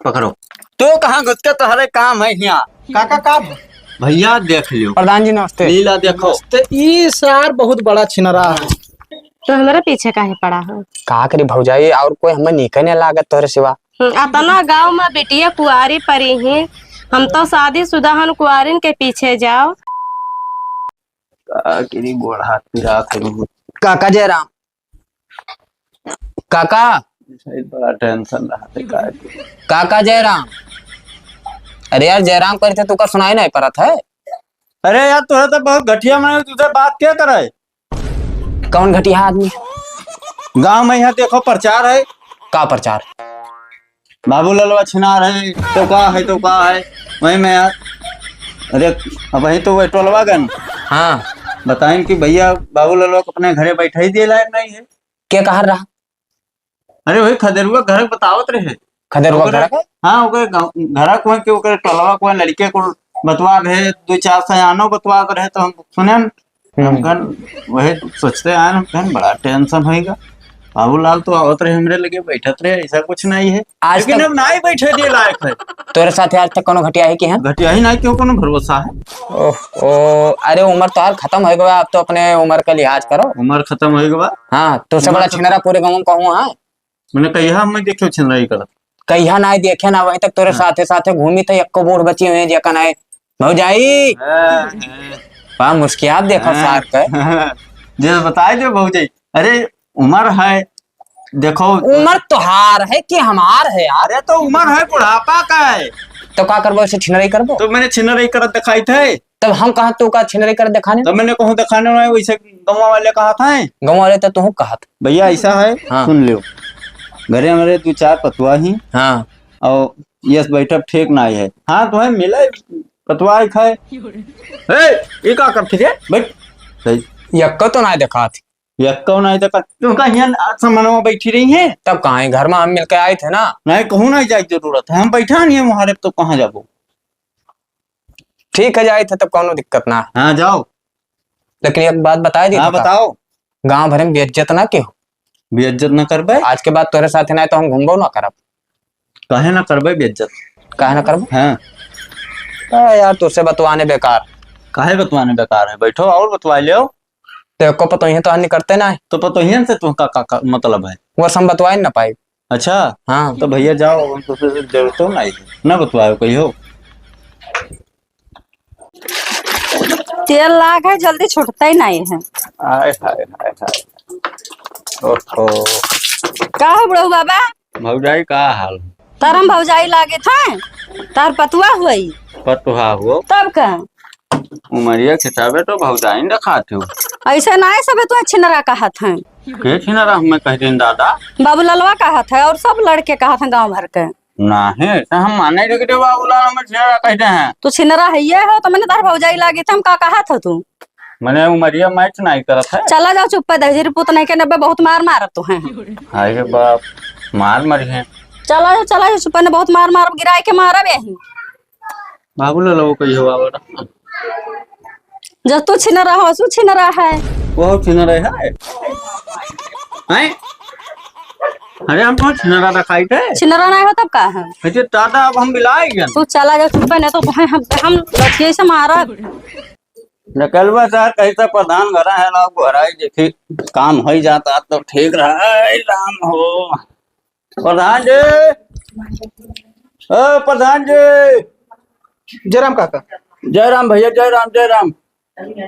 पकड़ो। तो कहाँ घुसते तुम्हारे काम है यहाँ। काका का भैया देख लियो। प्रधान जी नमस्ते। लीला देखो। तो ई सार बहुत बड़ा छिनरा है। तो हमारे पीछे काहे पड़ा है? का करी भौजाई और कोई हमें निकल नहीं लागत तोहरे सिवा। अपना गांव में बेटिया कुआरी परी है, हम तो शादीशुदा हन, कुआरिन के पीछे जाओ। किरी गोड़ हाथ पिरा करूँ। काका जयराम काका बड़ा टेंशन रहा। काका जयराम। अरे यार जयराम करे थे तू का सुनाई नहीं पड़ा था। अरे यार तुझे तो बहुत घटिया मैंने तुझे बात क्या करे। कौन घटिया आदमी? गांव में यहाँ देखो प्रचार है। का प्रचार? बाबू ललवा छिनार है तो का है वही में यार। अरे अब वही तो वही टोलवा गन। हाँ बताएं कि भैया बाबू ललवा को अपने घरे बैठा ही दिए लायक नहीं है। क्या कहा रहा? अरे वही खदेरुआ घर बतावत रहे। खदेरुआ घर का? हाँ ओकर घर को के ओकर टोलवा को लड़के को बतवा रहे, दो चार सयानो बतवा रहे तो हम सुने हम कन वही सोचते आए हम कन बड़ा टेंशन होएगा। बाबूलाल तो आवत रहे हमरे लगे बैठत रहे, ऐसा कुछ नहीं है आज लेकिन अब नहीं बैठे दिए लायक है। तोरे साथ आज तक कोनो घटिया है कि हैं? घटिया ही नहीं क्यों कोनो भरोसा है। ओह अरे उम्र तो हाल खत्म हो गया, अब तो अपने उम्र का लिहाज करो। उम्र खत्म हो गया। हाँ तो से बड़ा छिनरा पूरे गाँव में कहूँ। हाँ मैंने कहा मैं देखो छिनराई करत कहिया ना देखे ना वहीं तक तोरे साथे साथे घूमी थे एक बूढ़ बची हुई जका नहीं भौजाई पा मुस्कियात देखो साथ के जे बताए दे भौजाई। अरे उम्र है देखो। उम्र तोहार है कि हमार है यार? अरे तो उम्र है बुढ़ापा का है तो का करबो ऐसे छिनराई करबो? तो मैंने छिनराई करत दिखाई थे तब हम कहा तू का छिनराई कर दिखाने? तब मैंने कहूँ दिखाने वाले वैसे गाँव वाले कहा था गाँव वाले तो तू कहा था भैया ऐसा है। हाँ। सुन लियो घरे हमारे दो चार पतवा ही हाँ और यस बैठक ठीक नहीं है। हाँ तो है मिले पतवा खाए ये का करते थे बैठ यक्को तो ना देखा थी। यक्को नहीं देखा क्योंकि यहाँ सामानों बैठी रही है। तब कहा घर में हम मिलकर आए थे ना। नहीं कहूँ नहीं जाए जरूरत है हम बैठा नहीं है वहां तो कहाँ जाबो। ठीक है जाए थे तब कोनो दिक्कत ना। हाँ जाओ लेकिन एक बात बता दी। हाँ बताओ। गांव भर में बेइज्जत ना क्यों? बेइज्जत न करबे आज के बाद तोरे साथ ना तो हम घूमबो ना करब। कहे ना करबे बेइज्जत? काहे ना करबो? हाँ यार तुझसे बतवाने बेकार। काहे बतवाने बेकार है बैठो और बतवा लियो। तेरे को पता ही तो हम करते ना है तो पता ही से तुम का मतलब है वो सब बतवा ही ना पाई। अच्छा हाँ तो भैया जाओ तो जरूरत तो नहीं है ना बतवाओ कही हो। तेल लाग है जल्दी छूटता ही नहीं है। हाय हाय हाय हाय ओहो का है बड़ू बाबा? भौजाई का हाल? तार हम भौजाई लागे थे तार पतुआ हुई पतुहा हो तब का उमरिया खिताबे तो भौजाई न खाते हो। ऐसे ना सब तो छिनरा कहा था। के छिनरा हमें कह दिन दादा बाबू ललवा कहा था और सब लड़के कहा था गांव भर के। ना है तो हम माने रखते बाबूलाल हमें छिनरा कहते हैं। तू छिनरा है ये हो तो मैंने तार भौजाई लागे थे हम का कहा था तू? मैंने उमरिया मैच नहीं करत है। चला जाओ चुप पे दहजी पुत नहीं के नब्बे बहुत मार मारत तू है। हाय रे बाप मार मर है। चला जाओ चुप ने बहुत मार मार गिराए के मारा यही। बाबूलाल वो कही हो जब तू छिनरा हो सू छिनरा है वो छिनरा है। हैं अरे हम कौन छिनरा रखाई थे? छिनरा नहीं हो तब का है? अच्छा दादा अब हम मिलाएंगे। तू चला जाओ चुप नहीं तो हम लठिए से मारा। निकलवा सर कहीं से प्रधान घर है लोग घराई देखी काम हो जाता तो ठीक रहा है राम हो। प्रधान जी ओ प्रधान जी। जयराम काका। जयराम भैया जयराम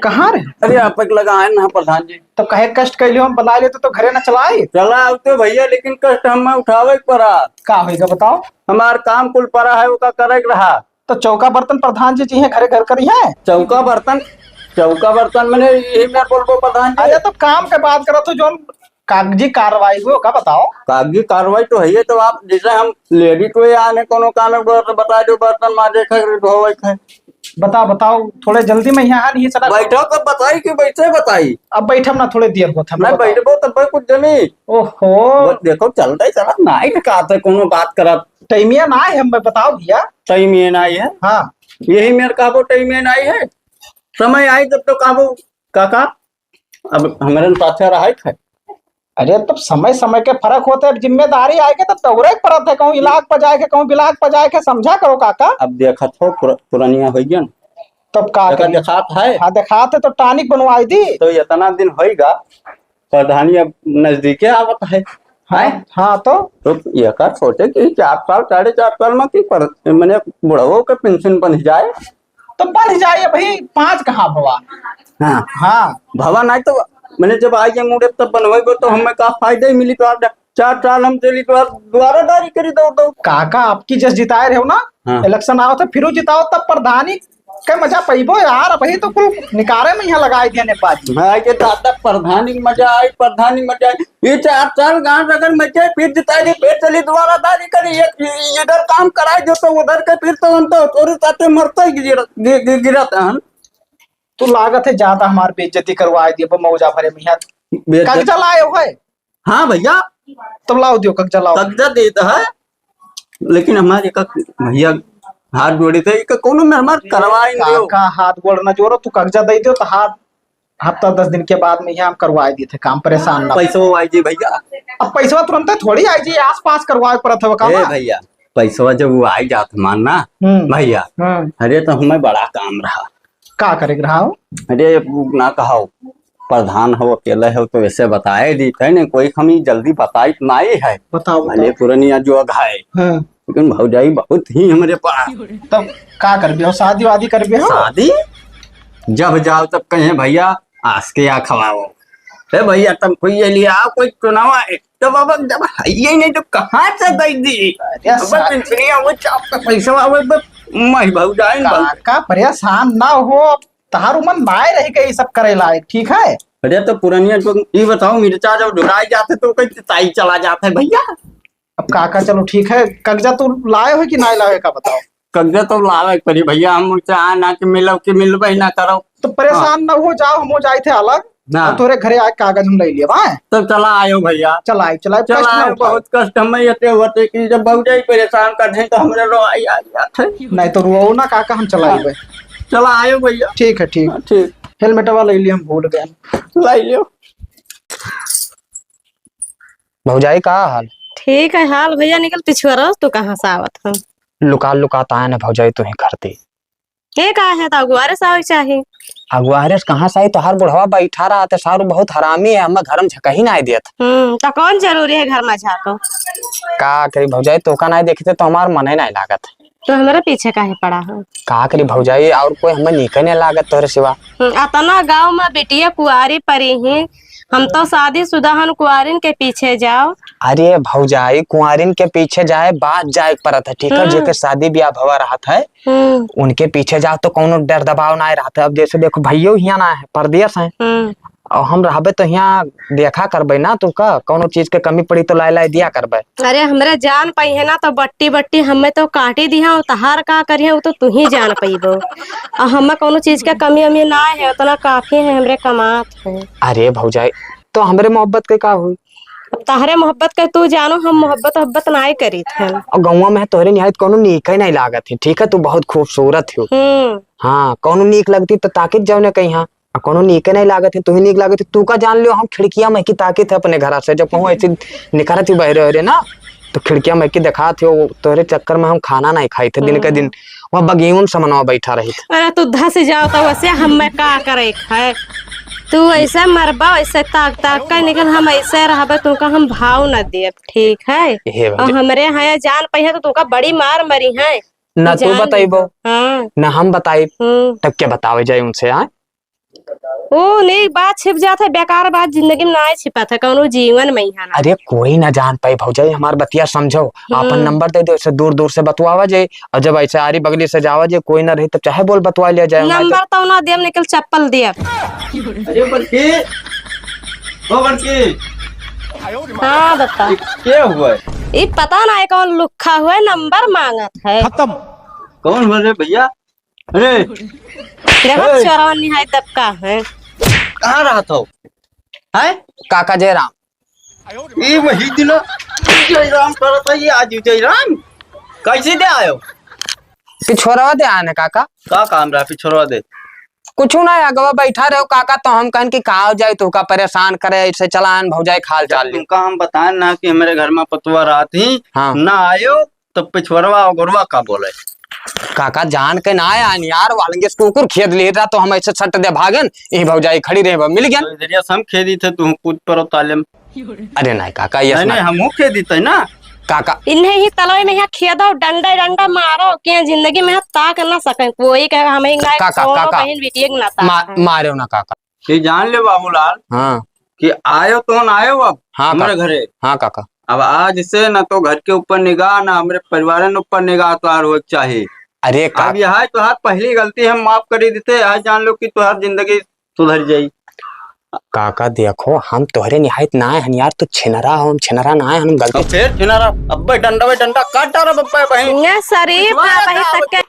कहाँ रहे? अरे आप लगा है ना प्रधान जी। तब कहे कष्ट कैलियो हम बना लेते तो घरे न चलाए। चला अब तो भैया लेकिन कष्ट हमें उठावे पड़ा। का होगा बताओ? हमार काम कुल पड़ा है वो का करे रहा। तो चौका बर्तन प्रधान जी है घरे घर करी है। चौका बर्तन मैंने यही मैं बोलबो प्रधान जी। अरे तो काम के बात करो तो जो कागजी कार्रवाई हो का बताओ? कागजी कार्रवाई तो है ये तो आप जैसे हम लेडी तो आने कोनो काम बता दो बर्तन माजे धोवे। बताओ थोड़े जल्दी में यहाँ नहीं चला। बैठो कब बताई कि बैठे बताई? अब बैठम ना थोड़े देर को था मैं बैठबो तब कुछ जमी। ओहो देखो चलता ही चला नाइट का आते कोनो बात करत टाइमिया ना है हम बताओ भैया। टाइम ये नहीं है। हाँ यही मेरे काबो टाइम ये नहीं है। समय आई तब तो काबो काका अब हमारे पास रहा है अरे तो समय समय के फर्क होते हैं, जिम्मेदारी आएगी तो तोरे पड़त है, कहूँ इलाज पर जाए के कहूँ बिलाज पर जाए के, समझा करो काका। अब देखा तो पुरानिया हो गया तब का करी? दिखात है। हाँ दिखाते तो टॉनिक बनवाई दी। तो इतना दिन होएगा, प्रधानी अब नजदीके आवत है। हाँ तो ये का सोचे कि 4 साल 4.5 साल में की पर मैंने बुढ़ाओ के पेंशन बन जाए। तो बन जाइए भाई, 5 कहाँ भवा। हाँ हाँ भवा नहीं तो मैंने जब आगे मुड़े तब बनवाएगो तो हमें का फायदा ही मिली। तो आप 4 साल हम चली तो दोबारा दारी करी दो काका, आपकी जस जिताए रहे हो ना, हाँ। इलेक्शन आओ तो फिर जिताओ, तब प्रधानी के मजा पैबो यार। भाई तो कुल निकारे में यहाँ लगाए दिया नेपाली। हाँ ये दादा प्रधानी मजा आई, प्रधानी मजा आई। ये 4 साल गांव अगर मचे फिर जिताई दी, फिर चली दोबारा दारी करी। इधर काम कराए जो तो उधर के फिर तो हम तो थोड़ी साथे मरता ही गिरता है। तू लागत है ज्यादा हमारी बेइज्जती करवाए दिए मौजा भरे में यहाँ। कागजा लाए हो है? हाँ भैया तब लाओ दियो कागजा, लाओ। कागजा देता है, लेकिन हमारे भैया हाथ जोड़े थे कोनो मेहमान करवाए दियो। काका हाथ गोड़ न जोड़ो, तू कागजा दे दियो तो हाथ हफ्ता 10 दिन के बाद में यहाँ हम करवाए दिए थे काम। परेशान ना पैसा आई जी भैया। अब पैसा तुरंत थोड़ी आई जी, आस पास करवाए पड़त है काम। भैया पैसा जब वो आई जात मानना भैया, अरे तो हमें बड़ा काम रहा। का करे रहा? अरे ना कहो प्रधान हो अकेले हो तो ऐसे बताए दी थे ना, कोई हमी जल्दी बताई नहीं है। बताओ भले पुरानिया जो है, लेकिन भौजाई बहुत ही हमारे पास। तब का कर भी हो? शादी वादी कर भी हो? शादी जब जाओ तब कहे भैया आस के आ खवाओ। भैया तब कोई ले आओ, कोई चुनाव है तो बाबा जब ये नहीं तो कहाँ से दे दी पैसा मैं भौजाई। का परेशान ना हो, तहार उमर नाय रही गई सब करे लायक, ठीक है? अरे तो पुरानिया ये बताओ, मिर्चा जब ढुराई जाते तो कहीं ताई चला जाता है भैया। अब काका चलो ठीक है, कागजा तू लाए हो कि नहीं लाए का बताओ? कागजा तो लावे पड़ी भैया, हम चाह ना कि मिलो कि मिलबे ना करो। तो परेशान ना हो जाओ, हम हो जाए थे अलग हाँ। तोरे घरे आए कागज हम ले लिए भाई। तब चला आयो भैया, चलाए बहुत कष्ट हमें ये होते कि जब भौजाई परेशान करते तो हमारे रोई आ जाते। नहीं तो रो ना काका, हम चलाए। चला आयो भैया। ठीक है ठीक ठीक। हेलमेट वाला ले लिया, हम भूल गए। लाई लियो। भौजाई का हाल? ठीक है हाल भैया, निकल पिछुआ तू कहाँ से आवत हम? लुका लुकाता है ना भौजाई, तू ही करती ये का है तो गुआरे से आवे चाहिए। अगुआरे कहाँ से आई? तो हर बुढ़वा बैठा रहा था, सारू बहुत हरामी है, हमें घर में झका ही नहीं देत। तो कौन जरूरी है घर में झाको? का करी भौजाई, तो का नहीं देखते तो हमार मन ही नहीं लागत। तो हमारे पीछे काहे पड़ा है? का करी भौजाई, और कोई हमें निकल नहीं लागत तोरे सिवा। अतना गांव में बेटिया कुआरी परी है, हम तो शादीशुदा हन, कुआरिन के पीछे जाओ। अरे भौजाई कुंवारिन के पीछे जाए बात जाए पड़त है, ठीक है? जेकर शादी ब्याह भवा रहा है उनके पीछे जाओ तो कोनो डर दबाव नहीं रहा था। अब जैसे देखो भैया यहाँ ना है, परदेश है, और हम रहबे तो यहाँ देखा करबे ना, तू का कोनो चीज के कमी पड़ी तो लाई दिया करबे। अरे हमरे जान पाई है ना तो बट्टी बट्टी हमें तो काटी दिया, तहार का करिए वो तो तू ही जान पाइबो। और हमें कोनो चीज के कमी अमी ना है, उतना काफी है हमरे कमात है। अरे भौजाई तो हमरे मोहब्बत के का हुई? तहरे मोहब्बत के तू जानो, हम मोहब्बत नहीं करी थे। और गाँव में तोहरे निहायत कोनो नीक ही नहीं लागत है, ठीक है? तू बहुत खूबसूरत हो। हाँ कोनो नीक लगती तो ताकित जाओ ना कहीं, हाँ कोनो नीक नहीं लागत है, तू ही नीक लागत है। तू का जान लियो, हम खिड़कियां में की ताकित है अपने घर से, जब कहूँ ऐसी निकलत ही बहरे हो ना तो खिड़कियां में की दिखा थे। तोरे चक्कर में हम खाना नहीं खाई थे, दिन के दिन वहाँ बगीवन समनवा बैठा रही थी। अरे तू धस जाओ तो वैसे हम का करे है? तू ऐसे मरबा ऐसे ताक ताक कर निकल, हम ऐसे रहबे तुमका हम भाव न दे, ठीक है? और हमरे यहाँ जान पाई है तो तुमका बड़ी मार मरी है ना। तू बताइबो ना हम बताई, तब क्या बतावे जाए उनसे? हाँ ओ नहीं, बात छिप जाता है, बेकार बात जिंदगी में ना छिपा था, कौनो जीवन में ही ना। अरे कोई ना जान पाई भौजाई, हमार बतिया समझो, अपन नंबर दे दो, ऐसे दूर दूर से बतवावा जाए, और जब ऐसे आरी बगली से जावा जाए कोई ना रही तब चाहे बोल बतवा लिया जाए। नंबर तो ना देव, निकल चप्पल दे। अरे बड़की ओ बड़की, हाँ बता क्या हुआ? ये पता ना है कौन लुखा हुआ नंबर मांगत है। खत्म। कौन बोल रहे भैया? अरे देखो चोरवन निहाय दबका है। कहाँ रहा था है? काका जयराम। ये वही दिन जयराम करता, ये आज जयराम कैसे दे आयो? पिछोरवा दे आने काका, का काम रहा? पिछोरवा दे कुछ ना अगवा बैठा रहो काका, तो हम कहन की कहा जाए तो का परेशान करे ऐसे चलान भौजाई खाल चाल ले। तुमका हम बताएं ना कि हमारे घर में पतवा रात ही हाँ। ना आयो तो पिछवरवा और गुरवा का बोले काका जान के ना आया यार, वालंगे कुकुर खेद ले रहा तो हम ऐसे छट दे भागन, यही भौजाई खड़ी रहे मिल गया। तो इधर हम खेदी थे तुम कूद पर तालम। अरे नहीं काका ये नहीं हम खेदी थे ना काका। इन्हें ही तलवे में यहाँ खेदो डंडा डंडा मारो कि जिंदगी में ताक ना सके, कोई कहे हमें काका बहन बेटी ना ताक मारे ना काका। कि जान ले बाबूलाल हाँ कि आयो तो ना आयो अब हाँ हमारे घरे। हाँ काका। अब आज से न तो घर के ऊपर निगाह ना हमारे परिवार के ऊपर निगाह तुहार हो चाहिए। अरे अब यह तुहार पहली गलती हम माफ कर देते, आज जान लो कि तुहार जिंदगी सुधर जाई। काका देखो हम तोहरे निहायत ना है यार, तो छिनरा हो, हम छिनरा ना है, हम गलती फिर छिनारा अब्बे डंडा काट डाला बब्बे बहन। ये शरीफ ना बही तक के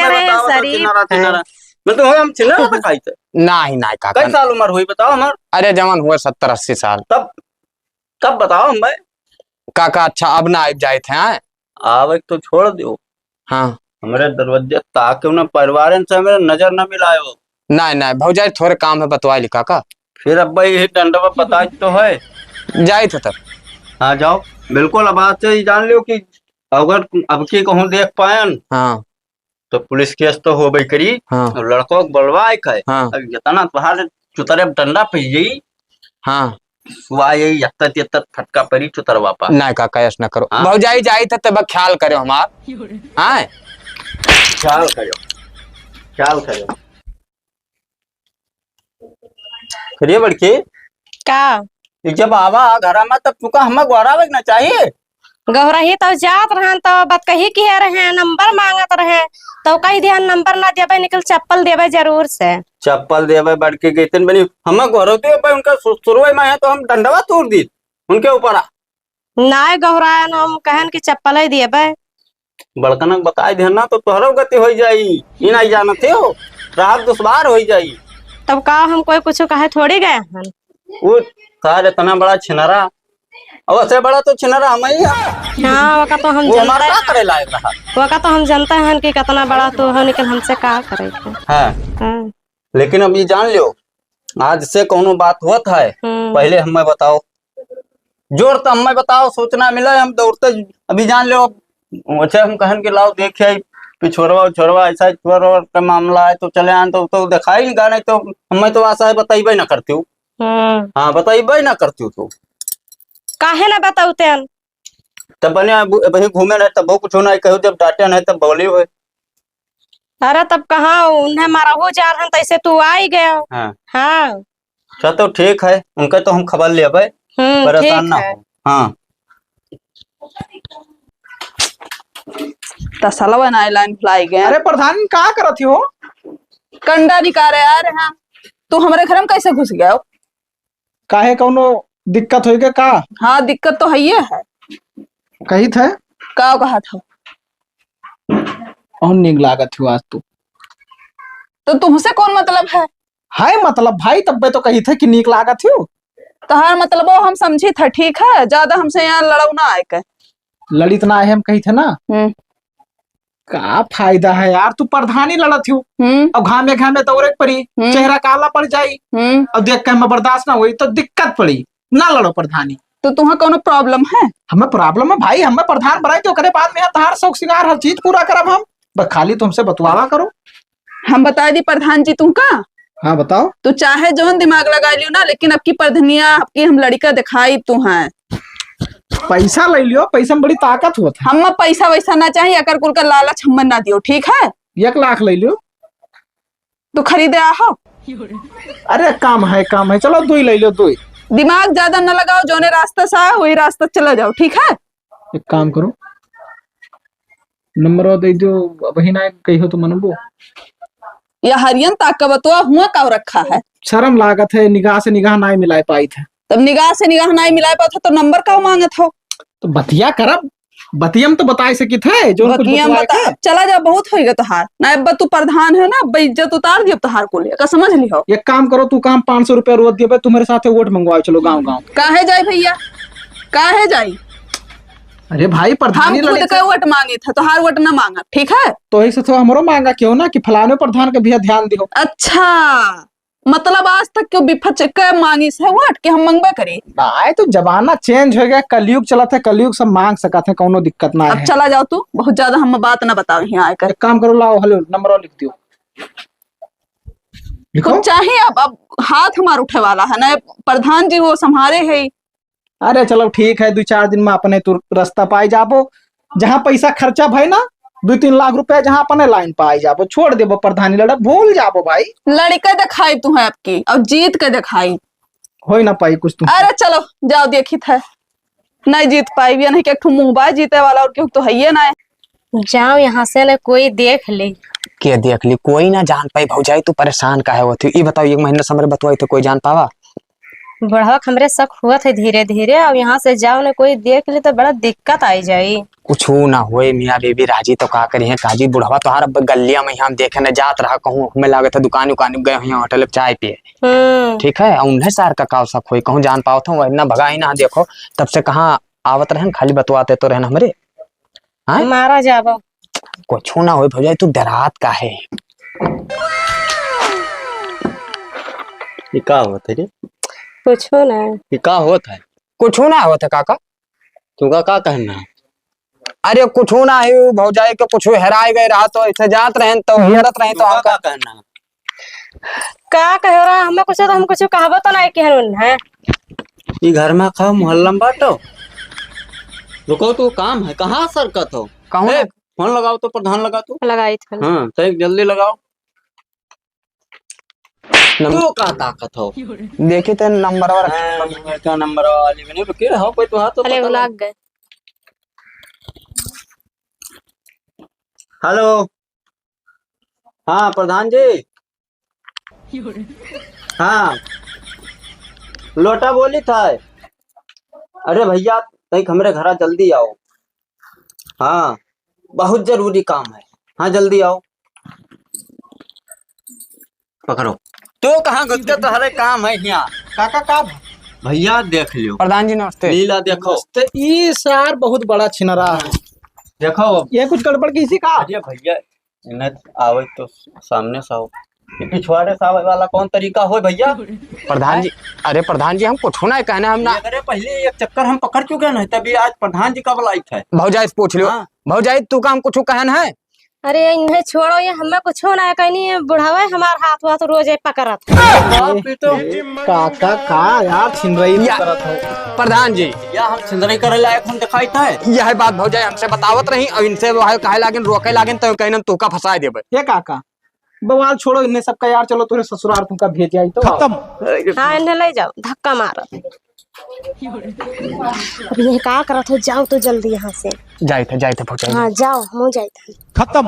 शरीफ छिनारा मैं तो हम छिनारा तक खाई थे। नहीं नहीं काका। कई साल उम्र हुई बताओ हमार? अरे जवान हुए 70-80 साल। तब बताओ हम भाई काका अच्छा अब ना आब जाए थे। आवे तो छोड़ दो, हाँ हमारे दरवाजे ताकि उन्हें परिवार से हमें नजर न मिलायो। नहीं नहीं भौजाई थोड़े काम है बतवा ली काका। फिर अब भाई ये डंडा पता तो है जाए थे तब। हाँ जाओ बिल्कुल। अब आज से ही जान लो कि अगर अब की कहूँ देख पायन हाँ तो पुलिस केस तो हो भाई करी। हाँ और लड़कों को बलवाए है। हाँ अब जितना तुहार चुतरे डंडा पे यही हाँ सुहा यही यत्तर फटका परी चुतरवा पा। नहीं काका ऐसा न करो। हाँ? भौजाई जाए थे तब ख्याल करो हमार। हाँ ख्याल करो करिए बड़की का जब आवा घर में तब तुका हमें गौरावे ना चाहिए। गौरही तो जात रहन तो बात कही की रहे नंबर मांगत रहे तो कही ध्यान नंबर ना देवे निकल चप्पल देवे जरूर से। चप्पल देवे बड़की गई बनी हमें गौरवती हो उनका शुरू में है तो हम डंडवा तोड़ दी उनके ऊपर ना गौरायन हम कहन की चप्पल ही देवे। बड़कनक बताए देना तो तोहरो गति हो जाई। इन आई जानते हो रात दुश्वार हो जाई। तब का हम कोई कुछ कहे थोड़ी गए हन। वो सारे इतना बड़ा छिनरा और से बड़ा तो छिनरा हम ही है। हाँ वका तो हम वो जनता हमारा क्या करे लायक रहा। वका तो हम जनता हन कि कितना बड़ा तो हो निकल हमसे का करे हाँ हाँ। लेकिन अब ये जान लियो आज से कोनो बात होत है पहले हमें बताओ जोर तो हमें बताओ सूचना मिला हम दौड़ते अभी जान लो। अच्छा हम कहन के लाओ देखे पिछोरवा ऐसा छोरवा का मामला है तो चले आन तो दिखाई नहीं गा नहीं तो हमें तो आशा है बताइबे ना करती हूँ। हाँ बताइबे ना करती हूँ तो काहे ना बताऊते हन तब बने वही घूमे रहे तब कुछ ना कहो जब डांटे नहीं तब बोली हुए। अरे तब कहाँ उन्हें मारा हो जा रहा तैसे तू आ ही गया। हाँ हाँ अच्छा तो ठीक है उनका तो हम खबर ले भाई परेशान ना हो। हाँ तसलवा ना लाइन फ्लाई गए। अरे प्रधान का करत हो? कंडा निकाले यार। हाँ तू हमारे घर में कैसे घुस गया हो? काहे कौनो दिक्कत होई के का? हाँ दिक्कत तो है कही थे का कहा था और नीक लागत हो आज तो तुमसे कौन मतलब है? हाय मतलब भाई तब्बे तो कही थे कि नीक लागत हो। तो हर मतलब वो हम समझी था ठीक है ज्यादा हमसे यहाँ लड़ाऊ ना आए के। ललित ना है हम कही थे ना का फायदा है यार तू प्रधानी लड़त हो अब घामे घामे दौड़े पड़ी चेहरा काला पड़ जाई और देख के हमें बर्दाश्त ना हुई तो दिक्कत पड़ी ना लड़ो प्रधानी। तो तुम्हें कोनो प्रॉब्लम है? हमें प्रॉब्लम है भाई हमें प्रधान बनाई तो करे बाद में तहार शौक सिंगार हर चीज पूरा करब हम बस खाली तुमसे बतवावा करो। हम बता दी प्रधान जी तुम का। हाँ बताओ। तू चाहे जो दिमाग लगा लियो ना लेकिन अब की प्रधनिया आपकी हम लड़का दिखाई तू है। पैसा ले लियो पैसा में बड़ी ताकत हुआ था। हम पैसा वैसा ना चाहिए अकर कुल का लालच हम ना दियो ठीक है। 1 लाख ले लियो। तू खरीदे आओ। अरे काम है चलो 2 ले लियो 2। दिमाग ज्यादा न लगाओ जोने रास्ता से आए वही रास्ता चला जाओ ठीक है। एक काम करो नंबर दे दो वही ना कही हो तो मनबो या हरियन ताकबतवा हुआ का रखा है। शर्म लागत है निगाह से निगाह ना मिला पाई थे तब निगाह से निगाह नहीं मिला पाता तो नंबर का मांगत हो तो बतिया करब बतियम तो बताए सकी थे जो कुछ बता चला जा बहुत होएगा तोहार ना अब तू प्रधान है ना इज्जत उतार दियो तोहार को ले का समझ लियो। एक काम करो तू काम 500 रुपया रोज दिए तुम्हारे साथ वोट मंगवाओ चलो गाँव गाँव। काहे जाए भैया काहे जाई अरे भाई हम प्रधानी खुद लड़े के वोट मांगे थे तो हार वोट ना मांगा, ठीक है। तो ऐसे तो हमरो मांगा क्यों ना कि फलाने प्रधान के भी ध्यान दियो। अच्छा, मतलब आज तक क्यों बिफत के मांगी से वोट के हम मंगबे करे। भाई तो जमाना चेंज हो गया, कलयुग चला था, कलयुग सब मांग सका थे, कोनो दिक्कत ना अब है। चला जाओ तू, बहुत ज्यादा हम बात ना बताओ यहाँ आकर। एक काम करो, लाओ हेलो नंबर लिख दियो। लिखो। कुछ चाहिए अब हाथ हमार उठे वाला है ना, प्रधान जी वो संभाले है। अरे चलो ठीक है, 2-4 दिन में अपने तू रास्ता पाई जाबो। जहाँ पैसा खर्चा भाई ना 2-3 लाख रुपया जहाँ अपने लाइन पाई जाबो, छोड़ देबो प्रधानी लड़ा, भूल जाबो भाई। लड़के दिखाई तू है आपकी, अब जीत के दिखाई हो ना पाई कुछ तुम। अरे चलो जाओ, देखी था नहीं जीत पाई भी नहीं, कि मुंबई जीते वाला और क्यों तो है ये ना। जाओ यहाँ से ना, कोई देख ले। के देख ली, कोई ना जान पाई भौजाई, तू परेशान काहे होती। ये बताओ, 1 महीना से हमरे बतवाई तो कोई जान पावा। बढ़वा हमरे शक हुआ थे धीरे धीरे, अब यहाँ से जाओ ना, कोई देख ले तो बड़ा दिक्कत आई जाई। कुछ ना होए, मियाँ बीबी राजी तो का करी है काजी। बुढ़वा तोहार अब गलिया में हम देखे न जात रहा, कहूँ हमें लागत है दुकान गए यहाँ होटल चाय पिए, ठीक है। उन्हें सार का काव शक हुई, कहूँ जान पाओ था वही भगा ही ना। देखो तब से कहाँ आवत रहन, खाली बतवाते तो रहन हमरे। मारा जाबो कुछ ना हो भौजाई, तू डरात का है। ये का होता रे? पूछो ना। ये का होता है? कुछ ना होता काका, तुमका का कहना है? अरे कुछ ना है भौजाई के, कुछ हेराए गए रहा तो ऐसे जात रहे तो हेरत रहे तो तुमका आपका का कहना है? का कहो रहा हमें कुछ, तो हम कुछ कहबो तो नहीं केहन है। ये घर में खाओ मोहल्ला में बांटो। रुको, तो काम है, कहाँ सरकत हो? कहूँ ए, फोन लगाओ तो प्रधान लगा तू। लगाई थे। हाँ तो जल्दी लगाओ। तू का ताकत हो? देखी तो नंबर और क्या नंबर वाली बनी रुके हो कोई तो हाथ तो अरे पता लग गए। हेलो, हाँ प्रधान जी। हाँ लोटा बोली था। अरे भैया तक हमारे घर जल्दी आओ। हाँ बहुत जरूरी काम है। हाँ जल्दी आओ। पकड़ो। तो कहाँ घुस के तुम्हारे काम है यहाँ? काका का भैया देख लियो। प्रधान जी नमस्ते। लीला देखो। तो ये सार बहुत बड़ा छिनरा है। देखो ये कुछ गड़बड़ किसी का। अरे भैया इन्हें आवे तो सामने से आओ। ये पिछवाड़े से आवे वाला कौन तरीका हो भैया? प्रधान जी, अरे प्रधान जी हम कुछ ना कहना, हम ना। अरे पहले एक चक्कर हम पकड़ चुके ना, तभी आज प्रधान जी का बुलाई था। भौजाई से पूछ लियो। हाँ। भौजाई तू काम कुछ कहन है? अरे इन्हें छोड़ो, ये हमें कुछ ना कहनी, बुढ़ावा हमार हाथ वाथ रोज पकड़त। काका का यार छिनरई करत हो। प्रधान जी या हम सिंदरी करे लायक हम दिखाई था। यह बात भौजाई हमसे बतावत रही, अब इनसे वो कहे लागिन रोके लागिन तो कहन तू का फंसा देबे। ये काका बवाल छोड़ो इन्हें सबका यार, चलो तुझे ससुराल तुमका भेज आई तो खत्म। हाँ इन्हें ले जाओ, धक्का मारो। अब ये का करत हो, जाओ तो जल्दी यहाँ से। जाए थे भौजाई। हाँ जाओ, मुँह जाए थे। खत्म।